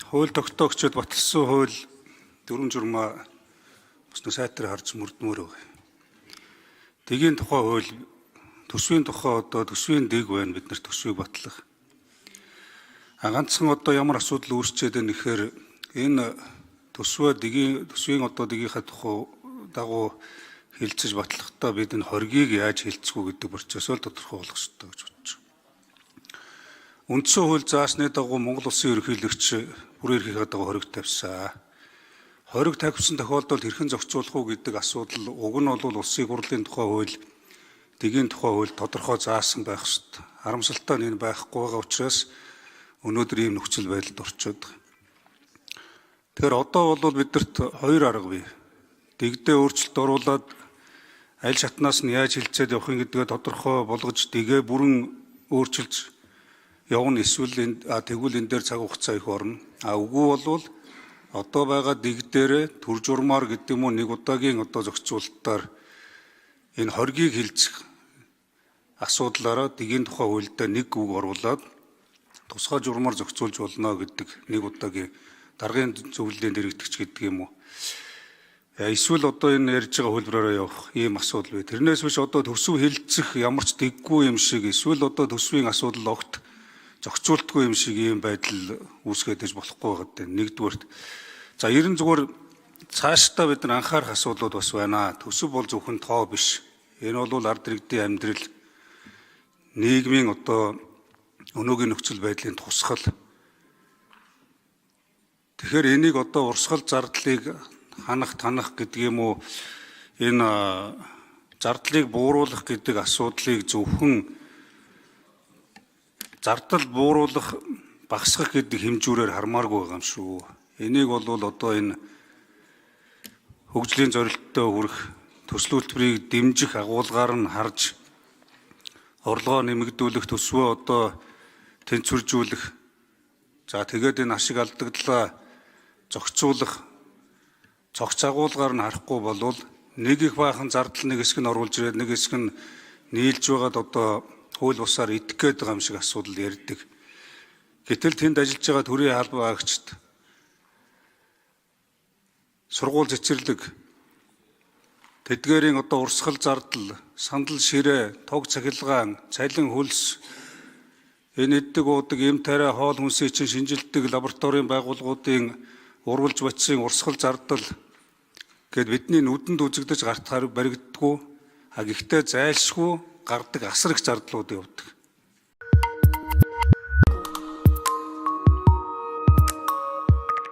Хууль тогтоогчид баталсан хууль дүрм журмаа бас нэг сайтар харж мөрдмөр байгаа. Тэгийн тухай хууль төсвийн тухай одоо төсвийн дэг байна бид нарт төсвийг батлах. Ганцхан одоо ямар асуудал үүсчээд байна гэхээр энэ төсвийн одоо дэгийнхаа тухай дагуу хилцэж батлахдаа бид энэ хоргийг яаж хилцэх үү гэдэг процессыг тодорхой болгох ёстой гэж бодож байна. Үндсэн хууль заасны дагуу Монгол Улсын ерөнхийлөгч бүрэн эрхийн дагуу хориг тавьсан. Хориг тавьсан тохиолдолд хэрхэн зохицуулах уу гэдэг асуудал уг нь бол Улсын хурлын тухай хууль, дэгийн тухай хууль тодорхой заасан байх ёстой. Харамсалтай нь энэ байхгүй байгаа учраас өнөөдөр ийм нөхцөл байдалд орчод байгаа. Тэгэхээр одоо бол бидэрт хоёр арга бий. Дэгдээ өөрчлөлт оруулаад аль шатнаас нь яаж хилцээд явахын гэдгээ тодорхой болгож дэгээ бүрэн өөрчилж явна, эсвэл тэгвэл энэ дээр цаг хугацаа их орно. Үгүй бол одоо байгаа дэг дээр төр журмаар гэдэг юм уу нэг удаагийн одоо зохицуулалтаар энэ хоргийг хилцэх асуудлаараа дэгийн тухай хуульдаа нэг үг оруулаад тусгай журмаар зохицуулж болно гэдэг нэг удаагийн даргын зөвлөлийн дэргэдэгч гэдэг юм уу. Эсвэл одоо энэ ярьж байгаа хөлбөрөөрөө явах ийм асуудал бай. Тэрнээс биш одоо төсөв хилцэх ямар ч дэггүй юм шиг, эсвэл одоо төсвийн асуудал огт зохицуултгүй юм шиг ийм байдал үүсгээд иж болохгүй байгаа. Нэгдүгээрт. За ерэн зүгээр цаашдаа бид нар анхаарах асуудлууд бас байна. Төсөв бол зөвхөн тоо биш. Энэ бол ард иргэдийн амьдрал, нийгмийн одоо өнөөгийн нөхцөл байдлын тусгал. Тэгэхээр энийг одоо урсгал зардлыг танах гэдэг юм уу, энэ зардлыг бууруулах гэдэг асуудлыг зөвхөн зардал бууруулах, багасгах гэдэг хэмжүүрээр хармааргүй байгаа юм шүү. Энийг бол одоо энэ хөгжлийн зорилттой хүрэх төсөл хөтөлбөрийг дэмжих агуулгаар нь харж орлогоо нэмэгдүүлэх, төсвөө одоо тэнцвэржүүлэх, за тэгээд энэ ашиг алдагдлаа зохицуулах цогц агуулгаар нь харахгүй болвол нэг их баахан зардал нэг хэсэг нь оруулж ирээд нэг хэсэг нь нийлж байгаад одоо хууль бусаар идэх гээд байгаа юм шиг асуудал ярьдаг. Гэтэл тэнд ажиллаж байгаа төрийн албан хаагчид, сургууль цэцэрлэг, тэдгээрийн одоо урсгал зардал, сандал ширээ, тог цахилгаан, цалин хөлс, энэ эддэг уудаг, эм тариа, хоол хүнсийн чинь шинжилдэг лабораторийн байгууллагуудын урвалж батсын урсгал зардал гэд бидний нүдэнд үзэгдэж гарт баригддаггүй, гэхдээ зайлшгүй гардаг асар их зардлууд явдаг.